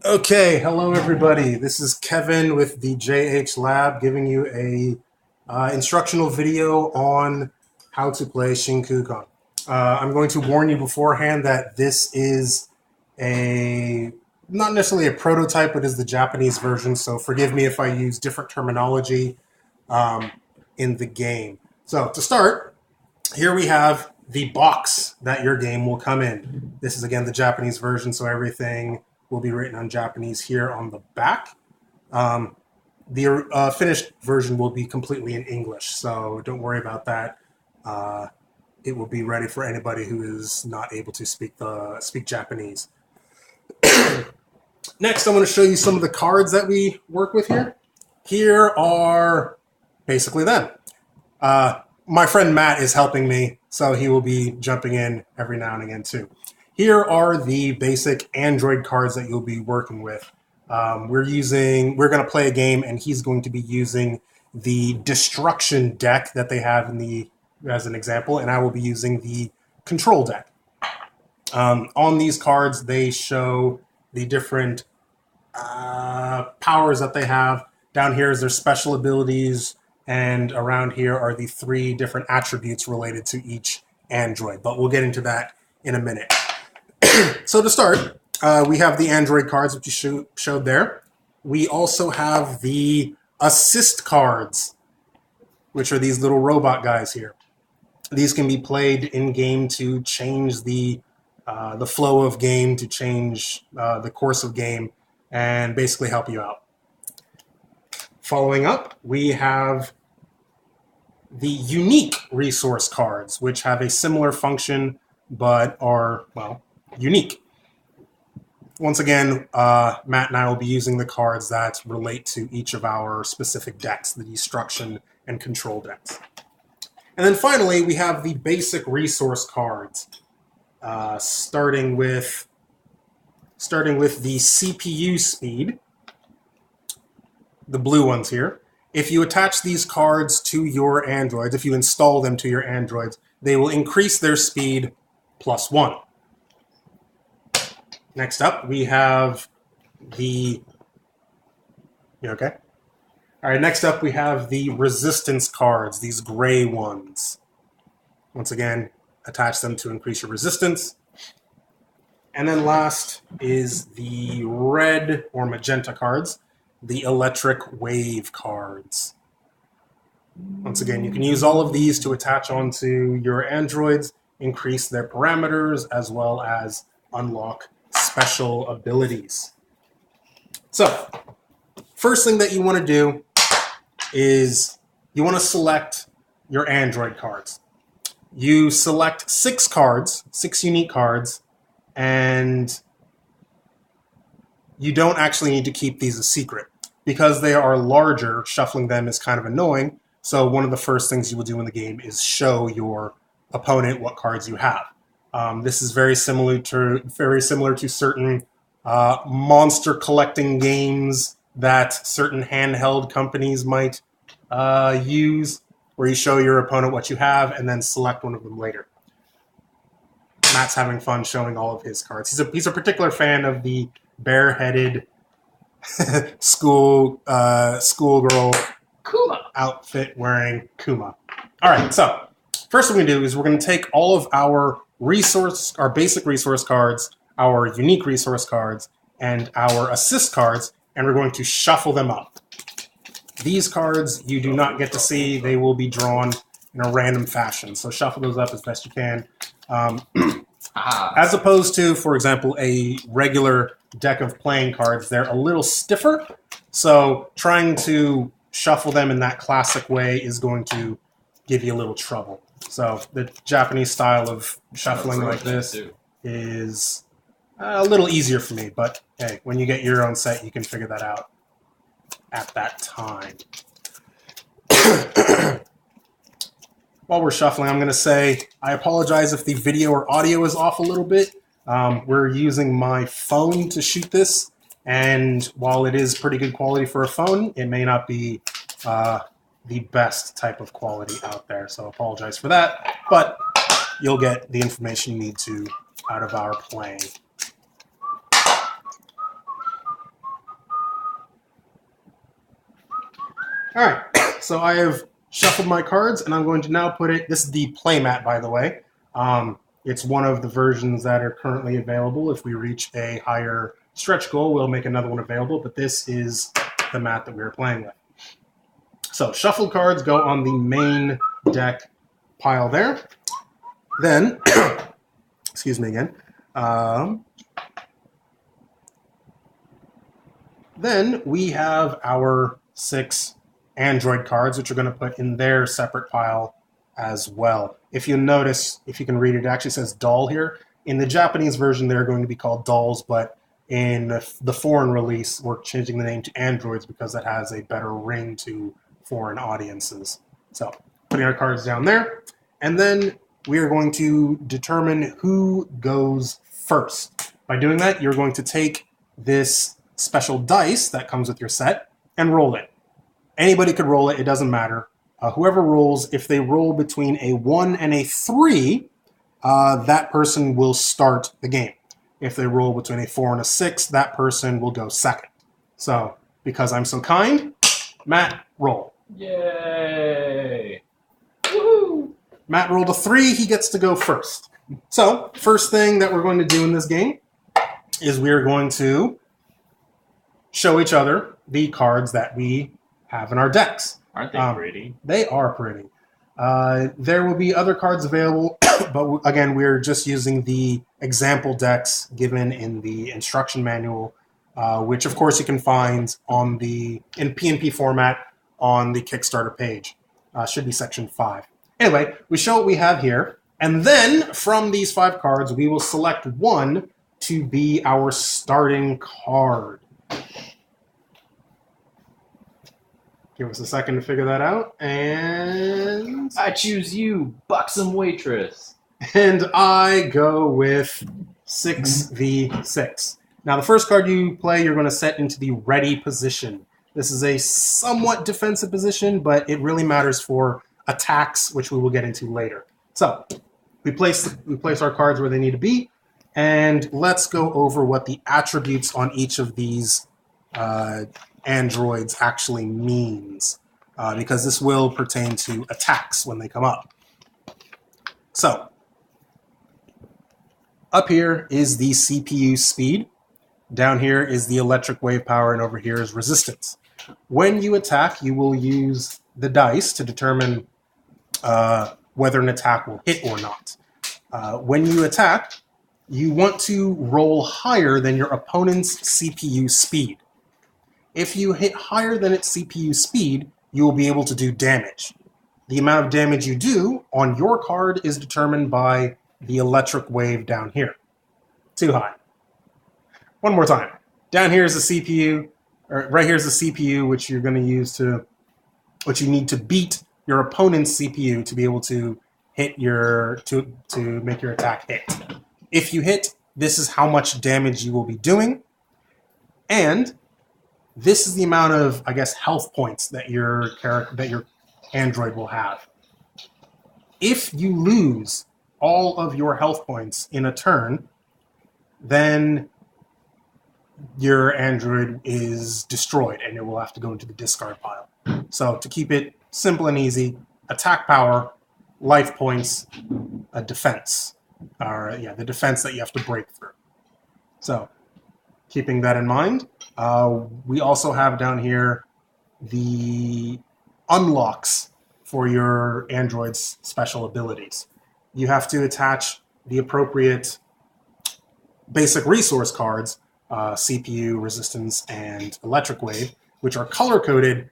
Okay, hello everybody. This is Kevin with the JH Lab giving you a instructional video on how to play Shinkukan. I'm going to warn you beforehand that this is not necessarily a prototype, but is the Japanese version, so forgive me if I use different terminology in the game. So to start, here we have the box that your game will come in. This is again the Japanese version, so everything will be written on Japanese here on the back. The finished version will be completely in English, so don't worry about that. It will be ready for anybody who is not able to speak Japanese. Next, I want to show you some of the cards that we work with here. Here are basically them. My friend Matt is helping me, so he will be jumping in every now and again too. Here are the basic Android cards that you'll be working with. We're going to play a game, and he's going to be using the Destruction deck that they have as an example, and I will be using the Control deck. On these cards, they show the different powers that they have. Down here is their special abilities, and around here are the 3 different attributes related to each Android, but we'll get into that in a minute. So to start, we have the Android cards, which you showed there. We also have the assist cards, which are these little robot guys here. These can be played in-game to change the flow of game, to change the course of game, and basically help you out. Following up, we have the unique resource cards, which have a similar function but are, well, unique. Once again, Matt and I will be using the cards that relate to each of our specific decks, the Destruction and Control decks. And then finally, we have the basic resource cards, starting with the CPU speed, the blue ones here. If you attach these cards to your Androids, if you install them to your Androids, they will increase their speed +1. Next up, we have the... You okay? All right, next up we have the resistance cards, these gray ones. Once again, attach them to increase your resistance. And then last is the red or magenta cards, the electric wave cards. Once again, you can use all of these to attach onto your Androids, increase their parameters, as well as unlock special abilities. So, first thing that you want to do is you want to select your Android cards. You select 6 cards, 6 unique cards, and you don't actually need to keep these a secret. Because they are larger, shuffling them is kind of annoying, so one of the first things you will do in the game is show your opponent what cards you have. This is very similar to certain monster collecting games that certain handheld companies might use, where you show your opponent what you have and then select one of them later. Matt's having fun showing all of his cards. He's a particular fan of the bareheaded schoolgirl Kuma outfit wearing Kuma. All right, so first what we're going to do is we're going to take all of our basic resource cards, our unique resource cards, and our assist cards, and we're going to shuffle them up. These cards you do not get to see. They will be drawn in a random fashion, so shuffle those up as best you can. As opposed to, for example, a regular deck of playing cards, they're a little stiffer, so trying to shuffle them in that classic way is going to give you a little trouble. So the Japanese style of shuffling like this is a little easier for me, but hey, when you get your own set, you can figure that out at that time. While we're shuffling, I'm going to say I apologize if the video or audio is off a little bit. We're using my phone to shoot this, and while it is pretty good quality for a phone, it may not be the best type of quality out there, so I apologize for that, but you'll get the information you need to out of our playing. All right, so I have shuffled my cards, and I'm going to now put it. This is the playmat, by the way. It's one of the versions that are currently available. If we reach a higher stretch goal, we'll make another one available, but this is the mat that we're playing with. So shuffled cards go on the main deck pile there. Then, excuse me again. Then we have our 6 Android cards, which are going to put in their separate pile as well. If you notice, if you can read it, it actually says doll here. In the Japanese version, they're going to be called dolls, but in the foreign release, we're changing the name to androids because that has a better ring to foreign audiences. So putting our cards down there. And then we are going to determine who goes first. By doing that, you're going to take this special dice that comes with your set and roll it. Anybody could roll it. It doesn't matter. Whoever rolls, if they roll between a 1 and a 3, that person will start the game. If they roll between a 4 and a 6, that person will go second. So, because I'm so kind, Matt, roll. Yay! Woohoo! Matt rolled a 3. He gets to go first. So, first thing that we're going to do in this game is we're going to show each other the cards that we have in our decks. Aren't they pretty? They are pretty. There will be other cards available, but again, we're just using the example decks given in the instruction manual, which of course you can find in PNP format on the Kickstarter page. Should be section 5. Anyway, we show what we have here, and then from these 5 cards, we will select one to be our starting card. Give us a second to figure that out, and I choose you, buxom waitress. And I go with 6v6. Now, the first card you play, you're going to set into the ready position. This is a somewhat defensive position, but it really matters for attacks, which we will get into later. So, we place our cards where they need to be, and let's go over what the attributes on each of these androids actually means, because this will pertain to attacks when they come up. So, up here is the CPU speed, down here is the electric wave power, and over here is resistance. When you attack, you will use the dice to determine whether an attack will hit or not. When you attack, you want to roll higher than your opponent's CPU speed. If you hit higher than its CPU speed, you will be able to do damage. The amount of damage you do on your card is determined by the electric wave down here. Too high. One more time. Down here is the CPU, or right here is the CPU, which you're going to use which you need to beat your opponent's CPU to be able to hit to make your attack hit. If you hit, this is how much damage you will be doing, and this is the amount of, I guess, health points that your android will have. If you lose all of your health points in a turn, then your android is destroyed and it will have to go into the discard pile. So to keep it simple and easy, attack power, life points, a defense. The defense that you have to break through. So keeping that in mind, we also have down here the unlocks for your android's special abilities. You have to attach the appropriate basic resource cards, CPU, resistance, and electric wave, which are color-coded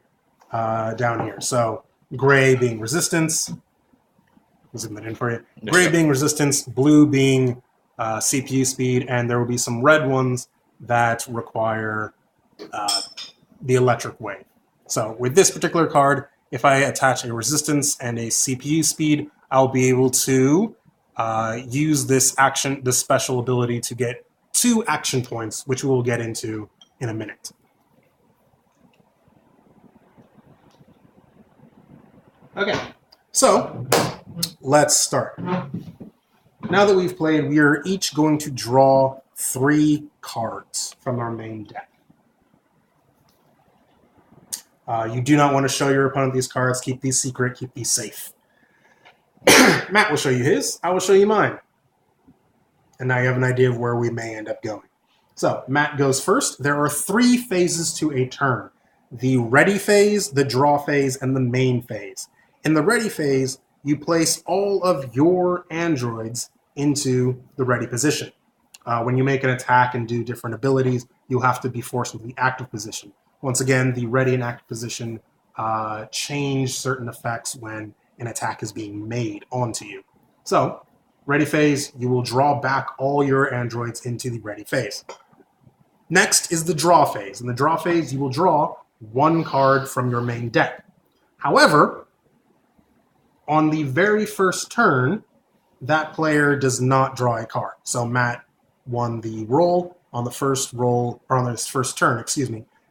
down here. So gray being resistance, I'll zoom that in for you. Gray being resistance, blue being CPU speed, and there will be some red ones that require the electric wave. So with this particular card, if I attach a resistance and a CPU speed, I'll be able to use this special ability to get 2 action points, which we will get into in a minute. Okay, so let's start. Now that we've played, we are each going to draw 3 cards from our main deck. You do not want to show your opponent these cards. Keep these secret. Keep these safe. Matt will show you his. I will show you mine. And now you have an idea of where we may end up going. So Matt goes first. There are 3 phases to a turn: the ready phase, the draw phase, and the main phase. In the ready phase, you place all of your androids into the ready position. When you make an attack and do different abilities, you'll have to be forced into the active position. Once again, the ready and active position change certain effects when an attack is being made onto you. So, ready phase, you will draw back all your androids into the ready phase. Next is the draw phase. In the draw phase, you will draw 1 card from your main deck. However, on the very first turn, that player does not draw a card. So Matt won the roll. On the first roll, or on his first turn,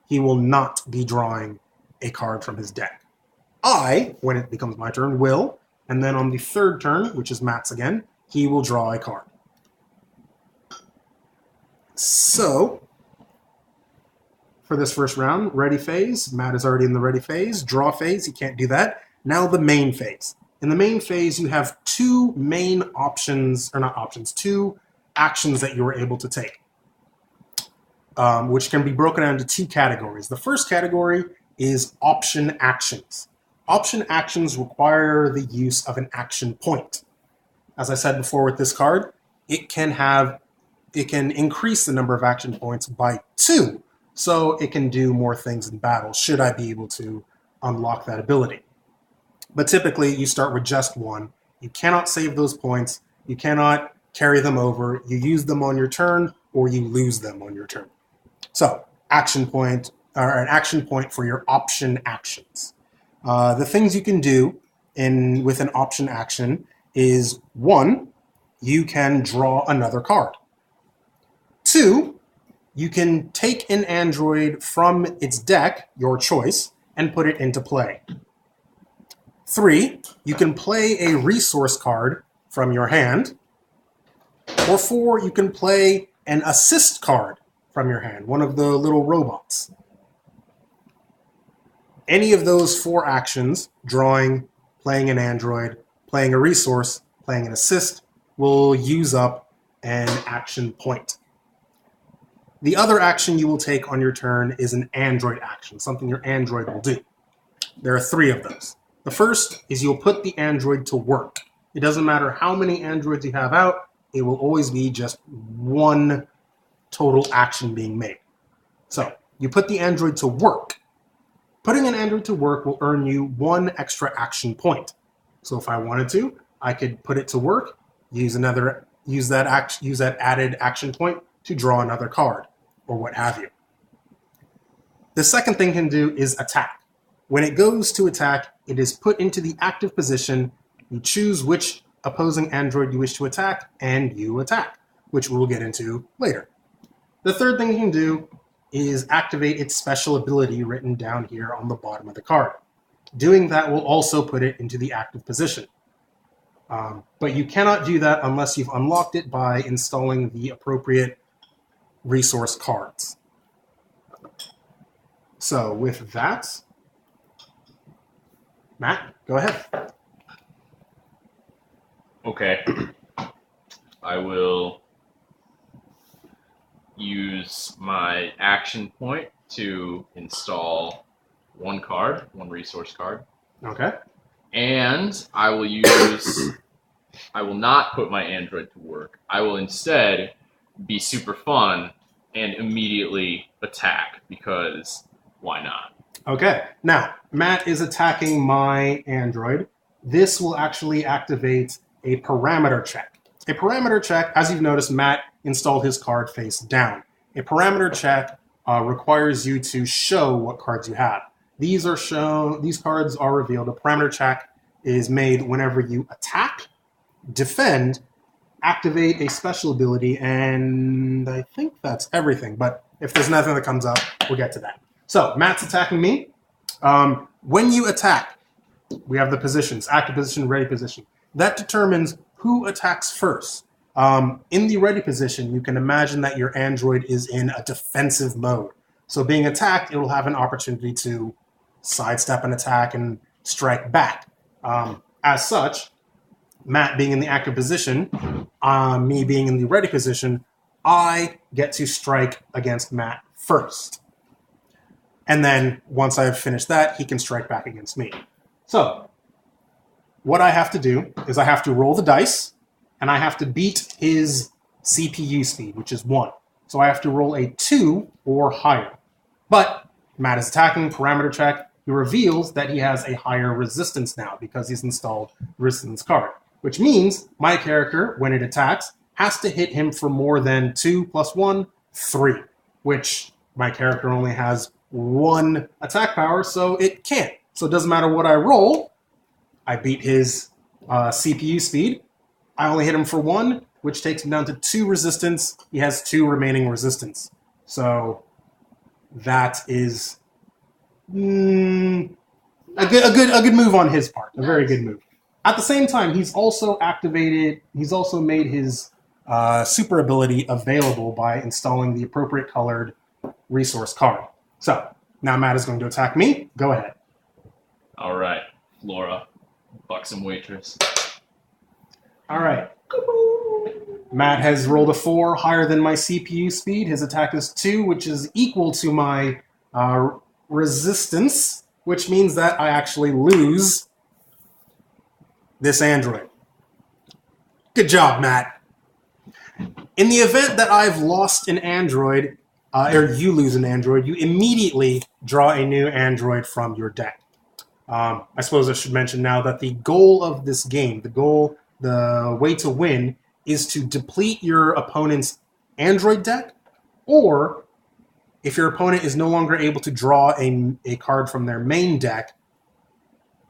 he will not be drawing a card from his deck. I, when it becomes my turn, will, and then on the third turn, which is Matt's again, he will draw a card. So, for this first round, ready phase, Matt is already in the ready phase. Draw phase, he can't do that. Now the main phase. In the main phase, you have 2 main options, or not options, 2 actions that you are able to take, which can be broken down into 2 categories. The first category is option actions. Option actions require the use of an action point. As I said before with this card, it can increase the number of action points by 2, so it can do more things in battle, should I be able to unlock that ability. But typically, you start with just 1. You cannot save those points. You cannot carry them over. You use them on your turn, or you lose them on your turn. So, action point, or an action point for your option actions. The things you can do with an option action is 1, you can draw another card. 2, you can take an android from its deck, your choice, and put it into play. 3, you can play a resource card from your hand. Or 4, you can play an assist card from your hand, one of the little robots. Any of those 4 actions, drawing, playing an android, playing a resource, playing an assist, will use up an action point. The other action you will take on your turn is an android action, something your android will do. There are 3 of those. The first is you'll put the android to work. It doesn't matter how many androids you have out, it will always be just 1 total action being made. So, you put the android to work. Putting an android to work will earn you 1 extra action point. So if I wanted to, I could put it to work, use that added action point to draw another card, or what have you. The second thing it can do is attack. When it goes to attack, it is put into the active position. You choose which opposing android you wish to attack, and you attack, which we'll get into later. The third thing you can do is activate its special ability written down here on the bottom of the card. Doing that will also put it into the active position. But you cannot do that unless you've unlocked it by installing the appropriate resource cards. So with that, Matt, go ahead. Okay. I will use my action point to install 1 card, 1 resource card. Okay. And I will not put my android to work. I will instead be super fun and immediately attack, because why not? Okay. Now, Matt is attacking my android. This will actually activate a parameter check. A parameter check, as you've noticed, Matt installed his card face down. A parameter check requires you to show what cards you have. These cards are revealed. A parameter check is made whenever you attack, defend, activate a special ability, and I think that's everything. But if there's nothing that comes up, we'll get to that. So, Matt's attacking me. When you attack, we have the positions: active position, ready position. That determines who attacks first. In the ready position, you can imagine that your android is in a defensive mode. So being attacked, it will have an opportunity to sidestep an attack and strike back. As such, Matt being in the active position, me being in the ready position, I get to strike against Matt first. And then once I've finished that, he can strike back against me. So what I have to do is I have to roll the dice, and I have to beat his CPU speed, which is 1. So I have to roll a 2 or higher. But Matt is attacking, parameter check. He reveals that he has a higher resistance now because he's installed the resistance card, which means my character, when it attacks, has to hit him for more than 2 plus 1, 3, which my character only has 1 attack power, so it can't. So it doesn't matter what I roll. I beat his CPU speed. I only hit him for 1, which takes him down to 2 resistance. He has 2 remaining resistance. So that is a good move on his part. A very good move. At the same time, he's also made his super ability available by installing the appropriate colored resource card. So now Matt is going to attack me. Go ahead. All right, Flora, buxom waitress. All right. Matt has rolled a 4, higher than my CPU speed. His attack is 2, which is equal to my resistance, which means that I actually lose this android. Good job, Matt. In the event that I've lost an android, or you lose an android, you immediately draw a new android from your deck. I suppose I should mention now that the goal of this game, the way to win, is to deplete your opponent's android deck, or if your opponent is no longer able to draw a card from their main deck,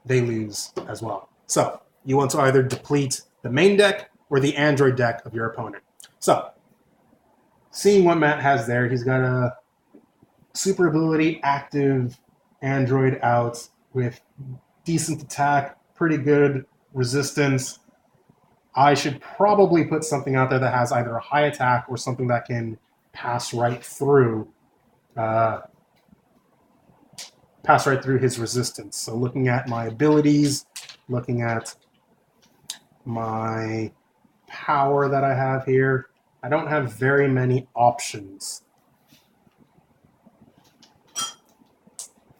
they lose as well. So you want to either deplete the main deck or the android deck of your opponent. So, seeing what Matt has there, he's got a super ability active android out with decent attack, pretty good resistance. I should probably put something out there that has either a high attack or something that can pass right through his resistance. So looking at my abilities, looking at my power that I have here, I don't have very many options.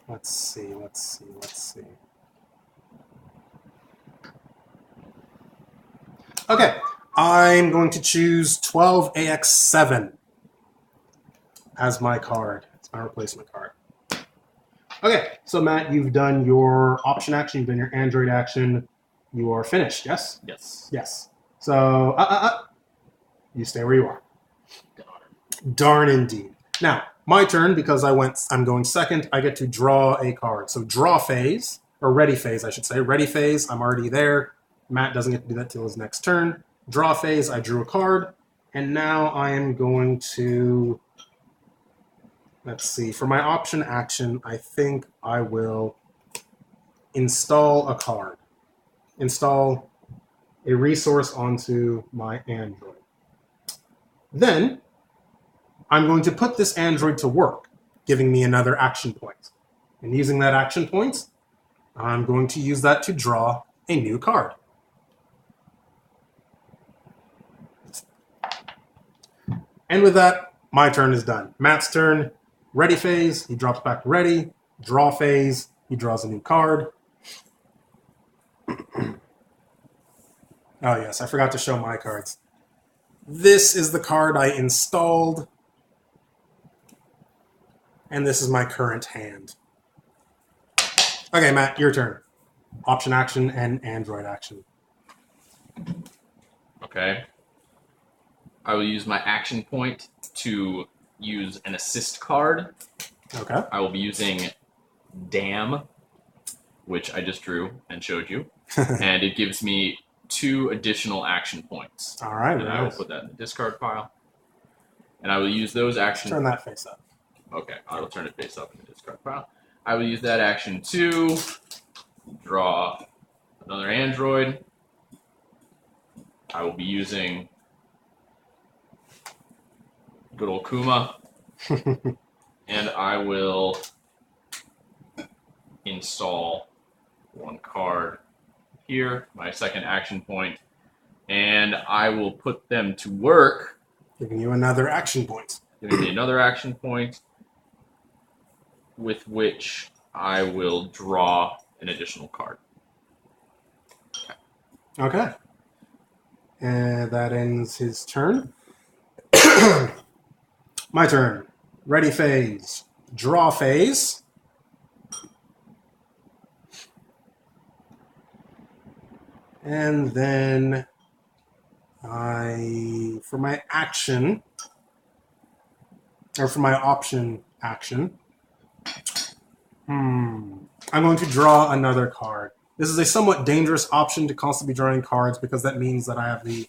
Let's see. Okay, I'm going to choose 12AX7 as my card. It's my replacement card. Okay, so Matt, you've done your option action, you've done your android action. You are finished, yes? Yes. Yes. So, you stay where you are. Darn indeed. Now, my turn, because I'm going second, I get to draw a card. So draw phase, or ready phase, I should say. Ready phase, I'm already there. Matt doesn't get to do that till his next turn. Draw phase, I drew a card. And now I am going to, let's see, for my option action, I think I will install a card. Install a resource onto my android. Then, I'm going to put this android to work, giving me another action point. And using that action point, I'm going to use that to draw a new card. And with that, my turn is done. Matt's turn, ready phase, he drops back to ready. Draw phase, he draws a new card. Oh yes, I forgot to show my cards. This is the card I installed. And this is my current hand. Okay, Matt, your turn. Option action and android action. Okay. I will use my action point to use an assist card. Okay. I will be using Damn, which I just drew and showed you. And it gives me 2 additional action points. All right. And I will put that in the discard pile. And I will use those actions. Turn that face up. Okay, I will turn it face up in the discard pile. I will use that action to draw another android. I will be using good old Kuma. And I will install one card here, my second action point, and I will put them to work, Giving you another action point. giving me another action point, with which I will draw an additional card. Okay. And that ends his turn. My turn. Ready phase. Draw phase. And then for my action, or for my option action, I'm going to draw another card. This is a somewhat dangerous option to constantly be drawing cards because that means that I have the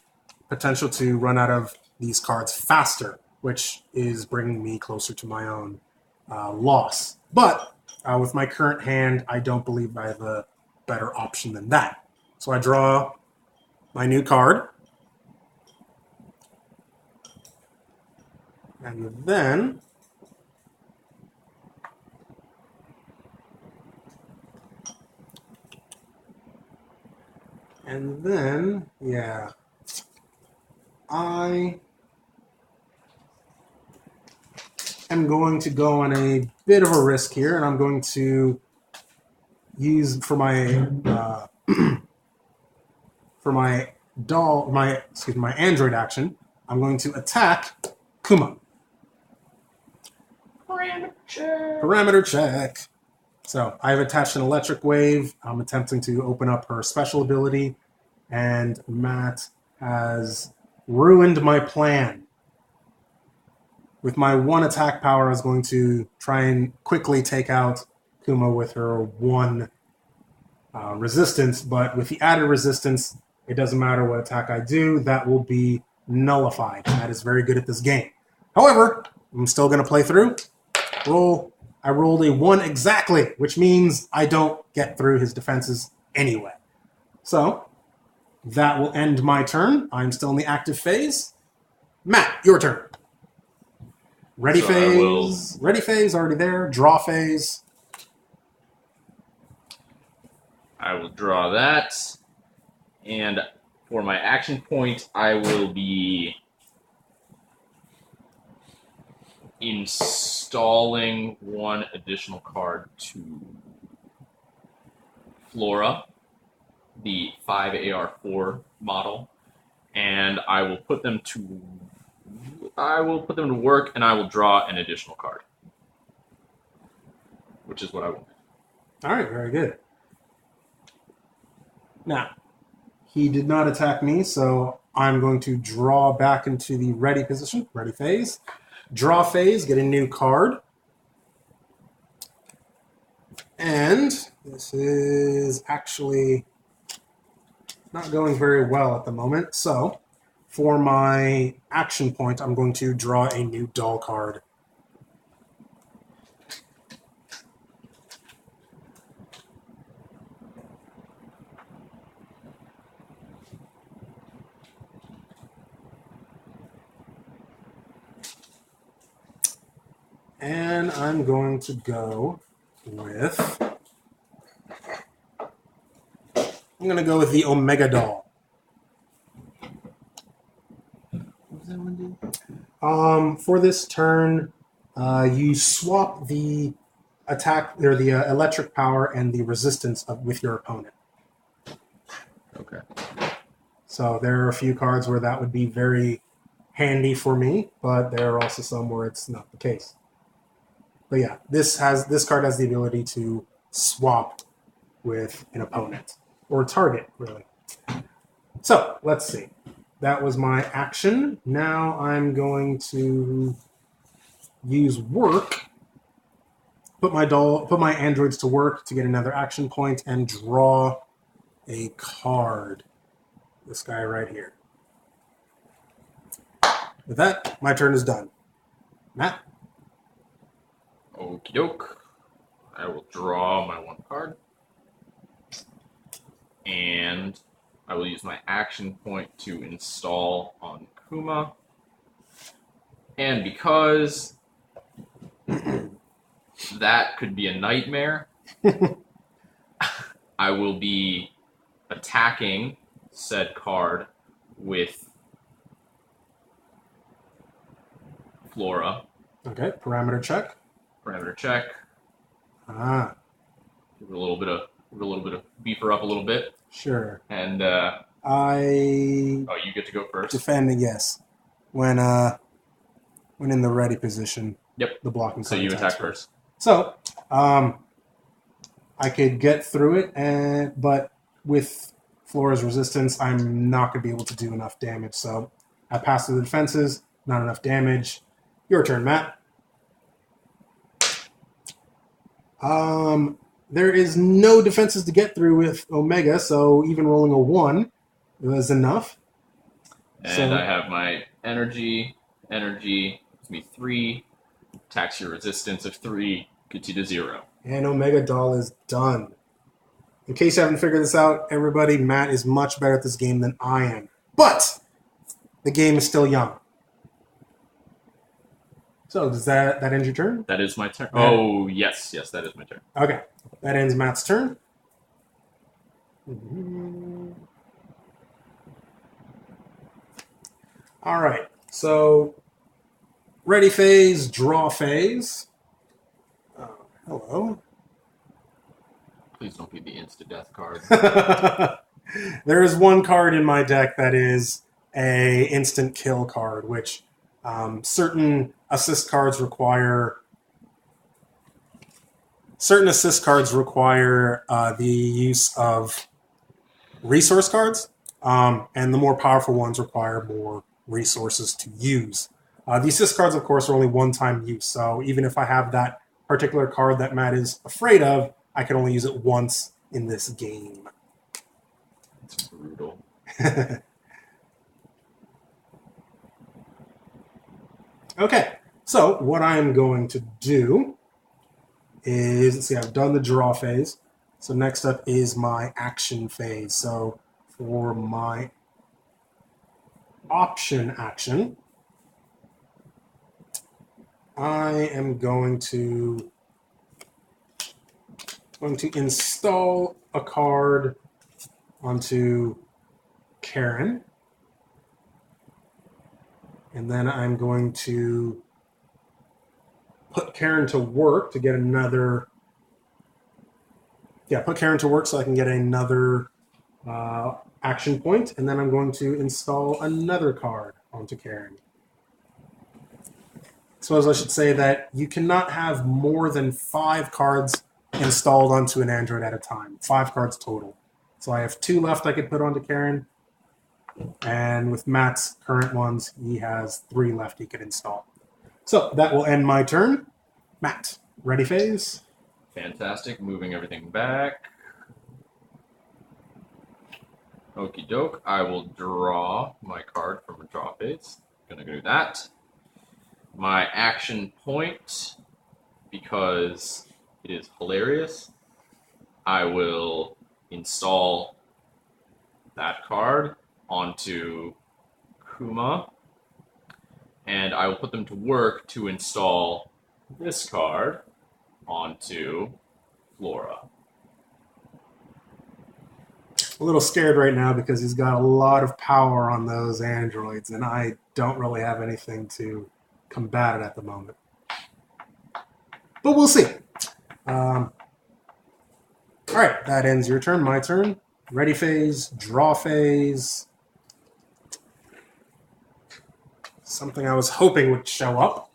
potential to run out of these cards faster, which is bringing me closer to my own loss. But with my current hand, I don't believe I have a better option than that. So I draw my new card. And then yeah, I am going to go on a bit of a risk here, and I'm going to use for my my android action. I'm going to attack Kuma. Parameter check. So I've attached an electric wave. I'm attempting to open up her special ability, and Matt has ruined my plan. With my one attack power, I was going to try and quickly take out Kuma with her one resistance, but with the added resistance, it doesn't matter what attack I do, that will be nullified. Matt is very good at this game. However, I'm still going to play through. I rolled a 1 exactly, which means I don't get through his defenses anyway. So, that will end my turn. I'm still in the active phase. Matt, your turn. Ready phase. Ready phase, already there. Draw phase. I will draw that. And for my action point, I will be installing one additional card to Flora, the 5AR4 model, and I will put them to work, and I will draw an additional card, which is what I want. All right, very good. Now, he did not attack me, so I'm going to draw back into the ready position, ready phase. Draw phase, get a new card. And this is actually not going very well at the moment. So for my action point, I'm going to draw a new doll card. And I'm going to go with... I'm going to go with the Omega Doll. What does that one do? For this turn, you swap the attack or the electric power and the resistance with your opponent. Okay. So there are a few cards where that would be very handy for me, but there are also some where it's not the case. But yeah, this card has the ability to swap with an opponent or target, really. So let's see. That was my action. Now I'm going to use work. Put my androids to work to get another action point and draw a card. This guy right here. With that, my turn is done. Matt? Okie doke. I will draw my one card. And I will use my action point to install on Kuma. And because that could be a nightmare, I will be attacking said card with Flora. Okay, parameter check. Parameter check. Ah, Give it a little bit of beef her up a little bit. sure. And I you get to go first. defend, yes. When in the ready position. Yep. The blocking. So you attack first. So, I could get through it, but with Flora's resistance, I'm not going to be able to do enough damage. So, I pass through the defenses. Not enough damage. Your turn, Matt. There is no defenses to get through with Omega, so even rolling a 1 was enough. And I have my energy. Energy gives me 3. Attacks your resistance of 3. Gets you to 0. And Omega Doll is done. In case you haven't figured this out, everybody, Matt is much better at this game than I am. But the game is still young. So does that end your turn? That is my turn. Oh, yes, that is my turn. Okay. That ends Matt's turn. All right. So ready phase, draw phase. Hello. Please don't be the insta-death card. There is one card in my deck that is a instant kill card, which certain assist cards require. Certain assist cards require the use of resource cards, and the more powerful ones require more resources to use. The assist cards, of course, are only one-time use, so even if I have that particular card that Matt is afraid of, I can only use it once in this game. It's brutal. Okay, so what I'm going to do is, let's see, I've done the draw phase. So next up is my action phase. So for my option action, I am going to install a card onto Karen. And then I'm going to put Karen to work to get another... Yeah, put Karen to work so I can get another action point. And then I'm going to install another card onto Karen. Suppose I should say that you cannot have more than 5 cards installed onto an android at a time. 5 cards total. So I have 2 left I could put onto Karen. And with Matt's current ones, he has 3 left he could install. So that will end my turn. Matt, ready phase? Fantastic. Moving everything back. Okie doke. I will draw my card from a draw phase. Gonna do that. My action point, because it is hilarious, I will install that card onto Kuma, and I will put them to work to install this card onto Flora. A little scared right now because he's got a lot of power on those androids, and I don't really have anything to combat it at the moment. But we'll see. All right, that ends your turn. My turn. Ready phase, draw phase. Something I was hoping would show up.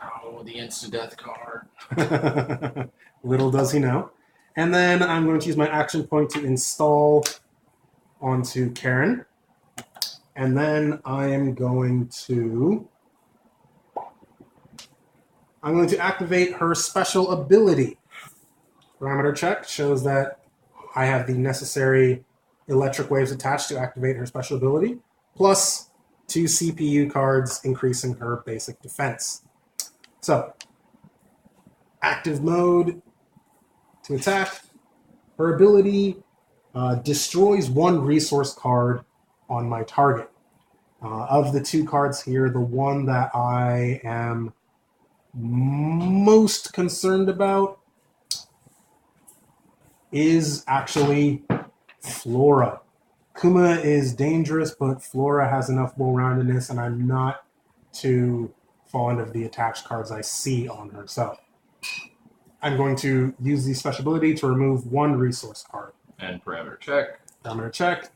Oh, the insta-death card. Little does he know. And then I'm going to use my action point to install onto Karen. And then I am going to activate her special ability. Parameter check shows that I have the necessary electric waves attached to activate her special ability, plus 2 CPU cards increasing her basic defense. So, active mode to attack. Her ability destroys 1 resource card on my target. Of the 2 cards here, the one that I am most concerned about is actually Flora. Kuma is dangerous, but Flora has enough well-roundedness, and I'm not too fond of the attached cards I see on her. So I'm going to use the special ability to remove one resource card. And parameter check. Parameter check.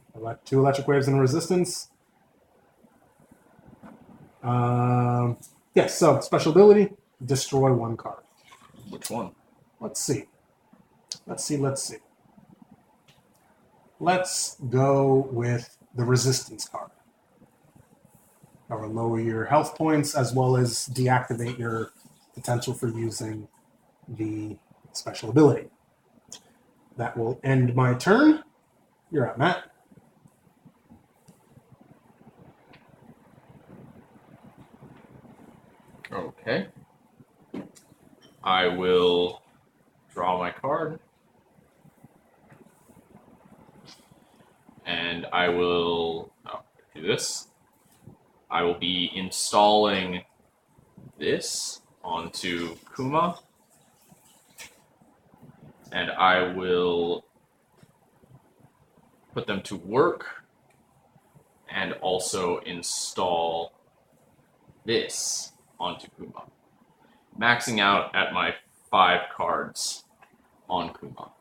2 electric waves and a resistance. Yes, so special ability, destroy 1 card. Which one? Let's see. Let's go with the resistance card. Or lower your health points as well as deactivate your potential for using the special ability. That will end my turn. You're up, Matt. Okay. I will draw my card. And I will do this. I will be installing this onto Kuma. And I will put them to work and also install this onto Kuma. Maxing out at my 5 cards on Kuma.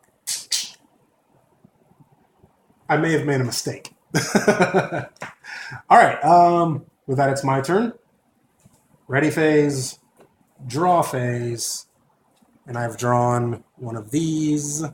I may have made a mistake. All right. With that, it's my turn. Ready phase, draw phase, and I've drawn one of these.